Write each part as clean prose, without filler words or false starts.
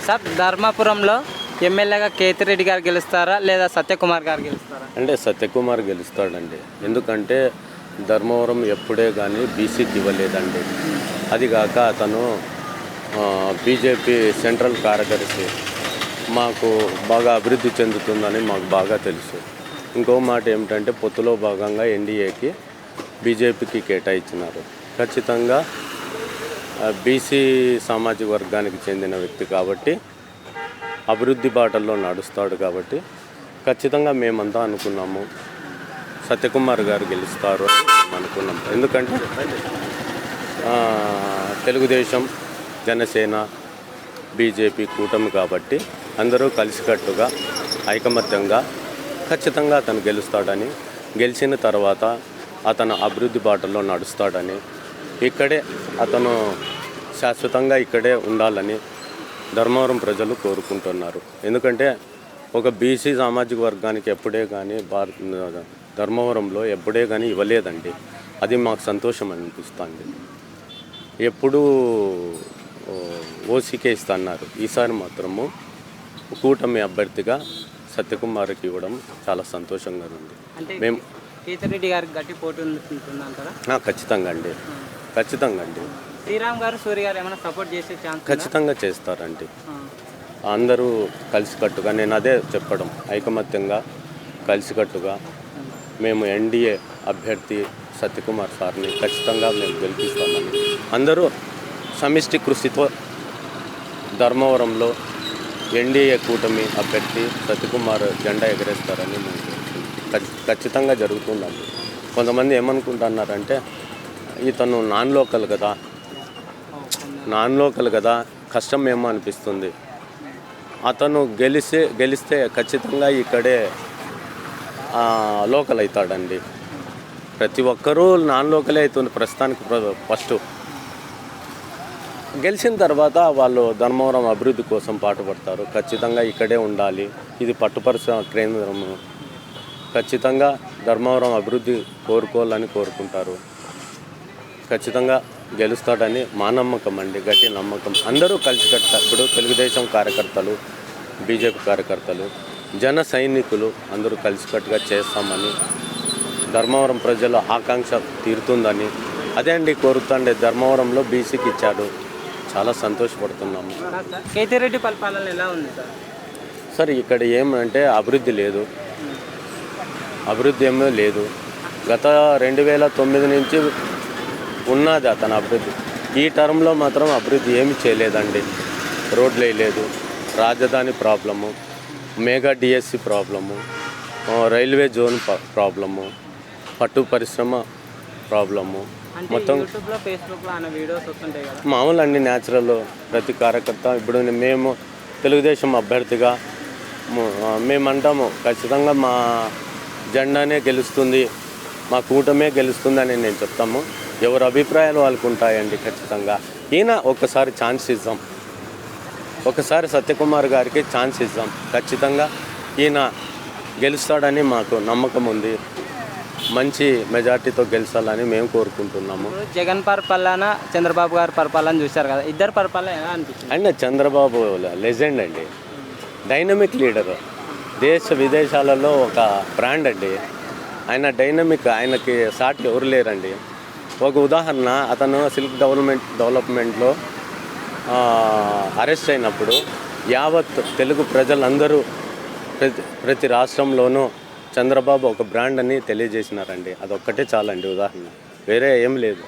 Sir ధర్మాపురంలో ఎమ్మెల్యేగా కేతిరెడ్డి గారు గెలుస్తారా లేదా సత్యకుమార్ గారు గెలుస్తారా? అంటే సత్యకుమార్ గెలుస్తాడండి. ఎందుకంటే ధర్మవరం ఎప్పుడే కానీ బీసీకి ఇవ్వలేదండి. అది కాక అతను బీజేపీ సెంట్రల్ కార్యదర్శి. మాకు బాగా అభివృద్ధి చెందుతుందని మాకు బాగా తెలుసు. ఇంకో మాట ఏమిటంటే పొత్తులో భాగంగా ఎన్డీఏకి బీజేపీకి కేటాయించినారు. ఖచ్చితంగా బీసీ సామాజిక వర్గానికి చెందిన వ్యక్తి కాబట్టి అభివృద్ధి బాటల్లో నడుస్తాడు కాబట్టి ఖచ్చితంగా మేమంతా అనుకున్నాము సత్యకుమార్ గారు గెలుస్తారు అని మేము అనుకున్నాం. ఎందుకంటే తెలుగుదేశం, జనసేన, బీజేపీ కూటమి కాబట్టి అందరూ కలిసికట్టుగా ఐకమత్యంగా ఖచ్చితంగా అతను గెలుస్తాడని, గెలిచిన తర్వాత అతను అభివృద్ధి బాటల్లో నడుస్తాడని, ఇక్కడే అతను శాశ్వతంగా ఇక్కడే ఉండాలని ధర్మవరం ప్రజలు కోరుకుంటున్నారు. ఎందుకంటే ఒక బీసీ సామాజిక వర్గానికి ఎప్పుడే కానీ ధర్మవరంలో ఎప్పుడే కానీ ఇవ్వలేదండి. అది మాకు సంతోషం అనిపిస్తుంది. ఎప్పుడూ ఓసీకే ఇస్తున్నారు. ఈసారి మాత్రము కూటమి అభ్యర్థిగా సత్యకుమార్కి ఇవ్వడం చాలా సంతోషంగా ఉంది. మేము కేతిరెడ్డి గారికి గట్టి పోటీ ఉంటుందంటారా? ఖచ్చితంగా అండి, ఖచ్చితంగా అండి. శ్రీరామ్ గారు, సూర్య గారు ఏమైనా సపోర్ట్ చేసే ఛాన్స్? ఖచ్చితంగా చేస్తారండి. అందరూ కలిసికట్టుగా, నేను అదే చెప్పడం, ఐకమత్యంగా కలిసికట్టుగా మేము ఎన్డీఏ అభ్యర్థి సత్యకుమార్ సార్ని ఖచ్చితంగా మేము గెలిపిస్తామని, అందరూ సమిష్టి కృషితో ధర్మవరంలో ఎన్డీఏ కూటమి అభ్యర్థి సత్యకుమార్ జెండా ఎగరేస్తారని మేము ఖచ్చితంగా జరుగుతుందండి. కొంతమంది ఏమనుకుంటున్నారంటే ఇతను నాన్ లోకల్ కదా కష్టం ఏమో అనిపిస్తుంది. అతను గెలిస్తే ఖచ్చితంగా ఇక్కడే లోకల్ అవుతాడండి. ప్రతి ఒక్కరూ నాన్ లోకలే అవుతుంది ప్రస్తుతానికి. ఫస్ట్ గెలిచిన తర్వాత వాళ్ళు ధర్మవరం అభివృద్ధి కోసం పాటుపడతారు. ఖచ్చితంగా ఇక్కడే ఉండాలి, ఇది పట్టుపరిశ్రమ కేంద్రము, ఖచ్చితంగా ధర్మవరం అభివృద్ధి కోరుకోవాలని కోరుకుంటారు. ఖచ్చితంగా గెలుస్తాడని మా నమ్మకం అండి, గట్టి నమ్మకం. అందరూ కలిసికట్ట, ఇప్పుడు తెలుగుదేశం కార్యకర్తలు, బీజేపీ కార్యకర్తలు, జన సైనికులు అందరూ కలిసికట్టుగా చేస్తామని, ధర్మవరం ప్రజల ఆకాంక్ష తీరుతుందని అదే అండి కోరుతుండే. ధర్మవరంలో బీసీకి ఇచ్చాడు, చాలా సంతోషపడుతున్నాము. కేతిరెడ్డి పరిపాలన ఎలా ఉంది సార్? ఇక్కడ ఏమంటే అభివృద్ధి లేదు, అభివృద్ధి ఏమీ లేదు. గత 2009 నుంచి ఉన్నది అతని అభివృద్ధి. ఈ టర్మ్లో మాత్రం అభివృద్ధి ఏమి చేయలేదండి. రోడ్లు వేయలేదు, రాజధాని problem, mega DSC problem, railway zone problem, పట్టు పరిశ్రమ ప్రాబ్లము, మొత్తం మామూలు అండి, న్యాచురల్. ప్రతి కార్యకర్త ఇప్పుడు మేము తెలుగుదేశం అభ్యర్థిగా మేమంటాము ఖచ్చితంగా మా జెండానే గెలుస్తుంది, మా కూటమే గెలుస్తుంది అని నేను చెప్తాము. ఎవరి అభిప్రాయాలు వాళ్ళకు ఉంటాయండి. ఖచ్చితంగా ఈయన ఒకసారి ఛాన్స్ ఇద్దాం, ఒకసారి సత్యకుమార్ గారికి ఛాన్స్ ఇద్దాం. ఖచ్చితంగా ఈయన గెలుస్తాడని మాకు నమ్మకం ఉంది. మంచి మెజార్టీతో గెలిచాలని మేము కోరుకుంటున్నాము. జగన్ పరిపాలన, చంద్రబాబు గారి పరిపాలన చూశారు కదా, ఇద్దరు పరిపాలన ఎలా అనిపిస్తుంది? అండ్ చంద్రబాబు లెజెండ్ అండి, డైనమిక్ లీడరు, దేశ విదేశాలలో ఒక బ్రాండ్ అండి. ఆయన డైనమిక్, ఆయనకి సాటి ఎవరు లేరండి. ఒక ఉదాహరణ, అతను సిల్క్ డెవలప్మెంట్లో అరెస్ట్ అయినప్పుడు యావత్ తెలుగు ప్రజలందరూ ప్రతి రాష్ట్రంలోనూ చంద్రబాబు ఒక బ్రాండ్ అని తెలియజేసినారండి. అదొక్కటే చాలండి ఉదాహరణ, వేరే ఏం లేదు.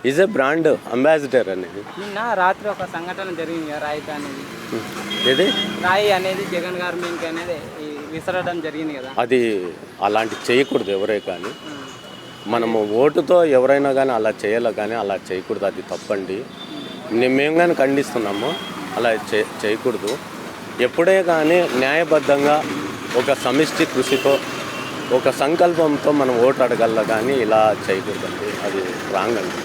ఈజ్ ఏ బ్రాండ్ అంబాసిడర్ అనేది. నిన్న రాత్రి ఒక సంఘటన జరిగింది, రాయి అనేది, ఏది రాయి అనేది జగన్ గారి మీదకి అనేది విసరడం జరిగింది కదా. అది అలాంటి చేయకూడదు ఎవరే కానీ. మనము ఓటుతో ఎవరైనా కానీ అలా చేయాలి, కానీ అలా చేయకూడదు, అది తప్పండి. మేము కానీ ఖండిస్తున్నాము, అలా చేయకూడదు. ఎప్పుడే కానీ న్యాయబద్ధంగా ఒక సమిష్టి కృషితో, ఒక సంకల్పంతో మనం ఓటు అడగల, కానీ ఇలా చేయకూడదండి. అది రాంగ్ అండి.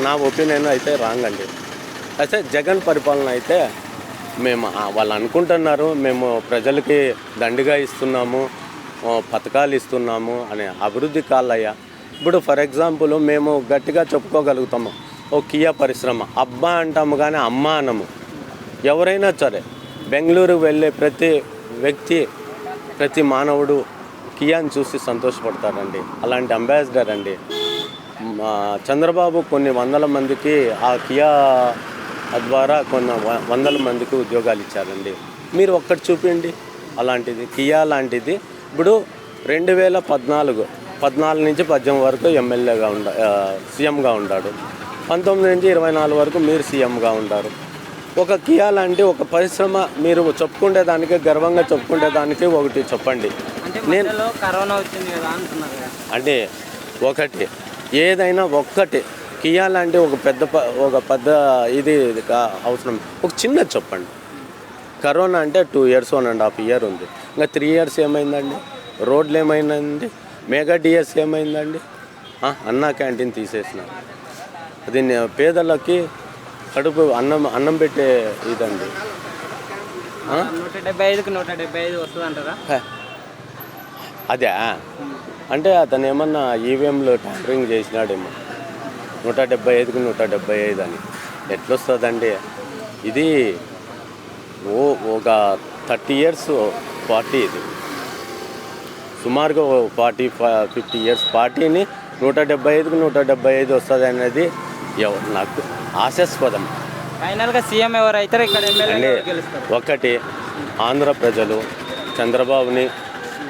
నా ఒపీనియన్ అయితే రాంగ్ అండి. అయితే జగన్ పరిపాలన అయితే మేము వాళ్ళు అనుకుంటున్నారు మేము ప్రజలకి దండిగా ఇస్తున్నాము, పథకాలు ఇస్తున్నాము అనే అభివృద్ధి కాళ్ళయ్యా. ఇప్పుడు ఫర్ ఎగ్జాంపుల్ మేము గట్టిగా చెప్పుకోగలుగుతాము, ఓ కియా పరిశ్రమ అబ్బా అంటాము కానీ అమ్మ అనము. ఎవరైనా సరే బెంగళూరు వెళ్ళే ప్రతి వ్యక్తి, ప్రతి మానవుడు కియాని చూసి సంతోషపడతారండి. అలాంటి అంబాసిడర్ అండి. చంద్రబాబు కొన్ని వందల మందికి ఆ కియా ద్వారా కొన్ని వందల మందికి ఉద్యోగాలు ఇచ్చారండి. మీరు ఒక్కటి చూపించండి అలాంటిది. కియా లాంటిది ఇప్పుడు 2014 నుంచి 18 వరకు ఎమ్మెల్యేగా సీఎంగా ఉన్నాడు. 19 నుంచి 24 వరకు మీరు సీఎంగా ఉంటారు. ఒక కియా లాంటి ఒక పరిశ్రమ మీరు చెప్పుకునేదానికి, గర్వంగా చెప్పుకునేదానికి ఒకటి చెప్పండి. నేను కరోనా వచ్చింది కదా అంటున్నారు కదా. అంటే ఒకటి ఏదైనా ఒక్కటి కియా లాంటి ఒక పెద్ద ఇది అవసరం. ఒక చిన్నది చెప్పండి. కరోనా అంటే 2 years 1.5 years ఉంది. ఇంకా 3 years ఏమైందండి? రోడ్లు ఏమైందండి? మెగా డిఎస్ ఏమైందండి? అన్నా క్యాంటీన్ తీసేసినారు. అది పేదలకి కడుపు అన్నం పెట్టే ఇదండి. 175కి 175 వస్తుంది అంటారా? అదే అంటే అతను ఏమన్నా ఈవీఎంలో ట్యాంపరింగ్ చేసినాడేమో. 175కి 175 అని ఎట్లొస్తుందండి? ఇది ఒక 30 years పార్టీ. ఇది సుమారుగా 40-50 years పార్టీని 175కి 175 వస్తుంది అనేది నాకు ఆశాస్పదం. ఫైనల్గా సీఎం ఎవరైతే ఇక్కడ అంటే ఒకటి ఆంధ్ర ప్రజలు చంద్రబాబుని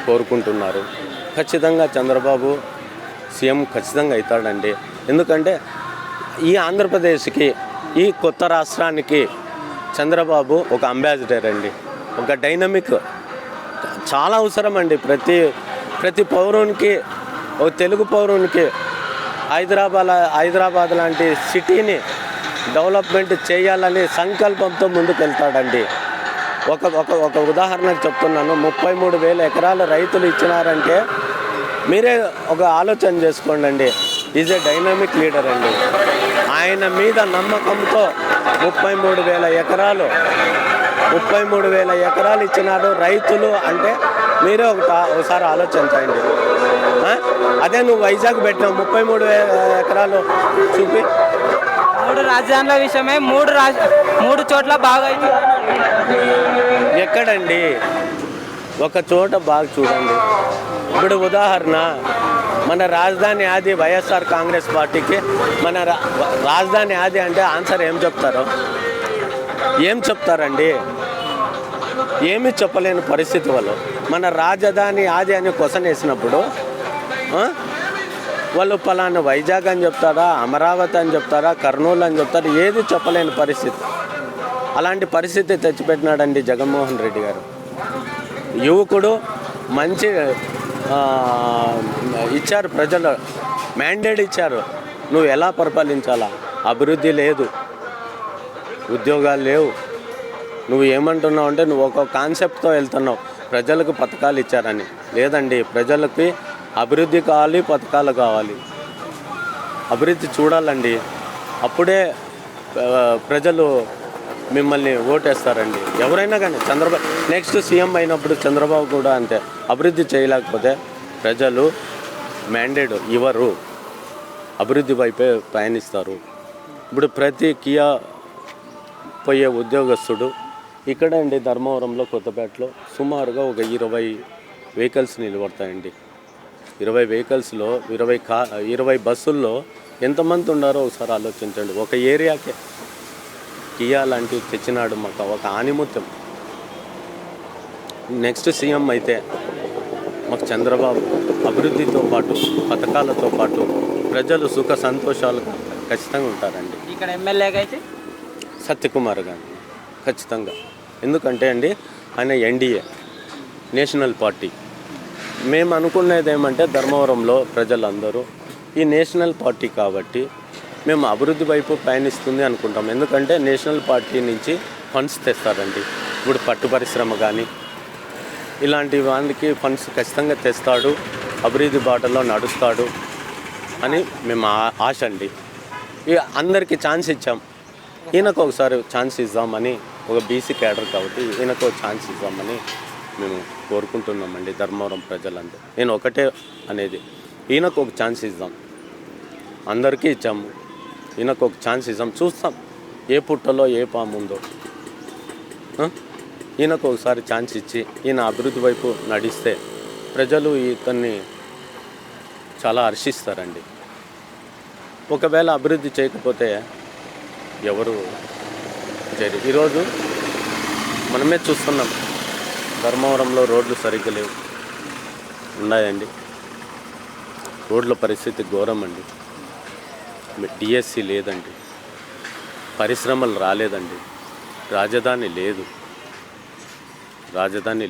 కోరుకుంటున్నారు. ఖచ్చితంగా చంద్రబాబు సీఎం ఖచ్చితంగా అవుతాడండి. ఎందుకంటే ఈ ఆంధ్రప్రదేశ్కి, ఈ కొత్త రాష్ట్రానికి చంద్రబాబు ఒక అంబాసిడర్ అండి. ఒక డైనమిక్ చాలా అవసరం అండి. ప్రతి పౌరునికి, ఒక తెలుగు పౌరునికి హైదరాబాద్ లాంటి సిటీని డెవలప్మెంట్ చేయాలని సంకల్పంతో ముందుకు వెళ్తాడండి. ఒక ఉదాహరణకు చెప్తున్నాను. 33,000 ఎకరాలు రైతులు ఇచ్చినారంటే మీరే ఒక ఆలోచన చేసుకోండి. ఈజ్ ఏ డైనమిక్ లీడర్ అండి. ఆయన మీద నమ్మకంతో 33,000 ఎకరాలు ఇచ్చినాడు రైతులు అంటే మీరే ఒకసారి ఆలోచించండి. అదే నువ్వు వైజాగ్ పెట్టినావు 33,000 ఎకరాలు చూపి. 3 రాజధానుల విషయమే 3 చోట్ల బాగా ఎక్కడండి? ఒక చోట బాగా చూడండి. ఇప్పుడు ఉదాహరణ మన రాజధాని ఆది వైఎస్ఆర్ కాంగ్రెస్ పార్టీకి మన రాజధాని ఆది అంటే ఆన్సర్ ఏం చెప్తారండి? ఏమీ చెప్పలేని పరిస్థితి వాళ్ళు మన రాజధాని ఆది అని క్వశ్చన్ వేసినప్పుడు వాళ్ళు పలానా వైజాగ్ అని చెప్తారా, అమరావతి అని చెప్తారా, కర్నూలు అని చెప్తారా, ఏది చెప్పలేని పరిస్థితి. అలాంటి పరిస్థితి తెచ్చిపెట్టినాడండి జగన్మోహన్ రెడ్డి గారు. యువకుడు మంచి ఇచ్చారు, ప్రజలు మ్యాండేట్ ఇచ్చారు. నువ్వు ఎలా పరిపాలించాలా? అభివృద్ధి లేదు, ఉద్యోగాలు లేవు. నువ్వు ఏమంటున్నావు అంటే నువ్వు ఒక కాన్సెప్ట్తో వెళ్తున్నావు. ప్రజలకు పథకాలు ఇచ్చారని లేదండి. ప్రజలకి అభివృద్ధి కావాలి, పథకాలు కావాలి. అభివృద్ధి చూడాలండి. అప్పుడే ప్రజలు మిమ్మల్ని ఓటేస్తారండి. ఎవరైనా కానీ నెక్స్ట్ సీఎం అయినప్పుడు చంద్రబాబు కూడా అంతే. అభివృద్ధి చేయలేకపోతే ప్రజలు మ్యాండేట్ ఇవ్వరు, అభివృద్ధి వైపే పయనిస్తారు. ఇప్పుడు ప్రతి కియా పోయే ఉద్యోగస్తుడు ఇక్కడ అండి ధర్మవరంలో, కొత్తపేటలో సుమారుగా ఒక 20 వెహికల్స్ నిలబడతాయండి. 20 వెహికల్స్లో 20 బస్సుల్లో ఎంతమంది ఉన్నారో ఒకసారి ఆలోచించండి. ఒక ఏరియాకే కియా లాంటివి తెచ్చినాడు. మాకు ఒక ఆనిముత్యం. నెక్స్ట్ సీఎం అయితే మాకు చంద్రబాబు అభివృద్ధితో పాటు, పథకాలతో పాటు ప్రజలు సుఖ సంతోషాలు ఖచ్చితంగా ఉంటారండి. ఇక్కడ ఎమ్మెల్యేగా అయితే సత్యకుమార్ గారు ఖచ్చితంగా. ఎందుకంటే అండి ఆయన ఎన్డీఏ నేషనల్ పార్టీ. మేము అనుకునేది ఏమంటే ధర్మవరంలో ప్రజలందరూ ఈ నేషనల్ పార్టీ కాబట్టి మేము అభివృద్ధి వైపు పయనిస్తుంది అనుకుంటాం. ఎందుకంటే నేషనల్ పార్టీ నుంచి ఫండ్స్ తెస్తారండి. ఇప్పుడు పట్టు పరిశ్రమ కానీ ఇలాంటి వాళ్ళకి ఫండ్స్ ఖచ్చితంగా తెస్తాడు, అభివృద్ధి బాటలో నడుస్తాడు అని మేము ఆశ అండి. ఇక అందరికీ ఛాన్స్ ఇచ్చాం, ఈయనకు ఒకసారి ఛాన్స్ ఇద్దామని, ఒక బీసీ క్యాడర్ కాబట్టి ఈయనకు ఛాన్స్ ఇద్దామని మేము కోరుకుంటున్నామండి ధర్మవరం ప్రజలందరూ. నేను ఒకటే అనేది, ఈయనకు ఒక ఛాన్స్ ఇద్దాం. అందరికీ ఇచ్చాము, ఈయనకు ఒక ఛాన్స్ ఇద్దాం. చూస్తాం ఏ పుట్టలో ఏ పాము ఉందో. ఈయనకు ఒకసారి ఛాన్స్ ఇచ్చి ఈయన అభివృద్ధి వైపు నడిస్తే ప్రజలు ఇతన్ని చాలా హర్షిస్తారండి. ఒకవేళ అభివృద్ధి చేయకపోతే ఎవరు చేయరు. ఈరోజు మనమే చూస్తున్నాం, ధర్మవరంలో రోడ్లు సరిగ్గా లేవు, ఉన్నాయండి. రోడ్ల పరిస్థితి ఘోరం అండి. డిఎస్సి లేదండి, పరిశ్రమలు రాలేదండి, రాజధాని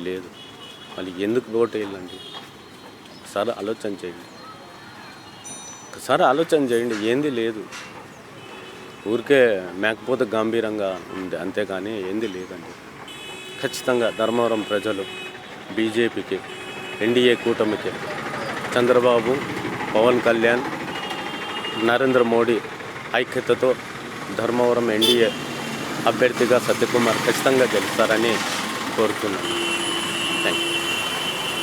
లేదు. మళ్ళీ ఎందుకు ఓటు వేయాలండి? ఒకసారి ఆలోచన చేయండి. ఏంది లేదు, ఊరికే మేకపోతే గంభీరంగా ఉంది అంతేగాని ఏంది లేదండి. ఖచ్చితంగా ధర్మవరం ప్రజలు బీజేపీకి, ఎన్డీఏ కూటమికి, చంద్రబాబు, పవన్ కళ్యాణ్, నరేంద్ర మోడీ ఐక్యతతో ధర్మవరం ఎన్డీఏ అభ్యర్థిగా సత్యకుమార్ ఖచ్చితంగా గెలుస్తారని కోరుతున్నాను.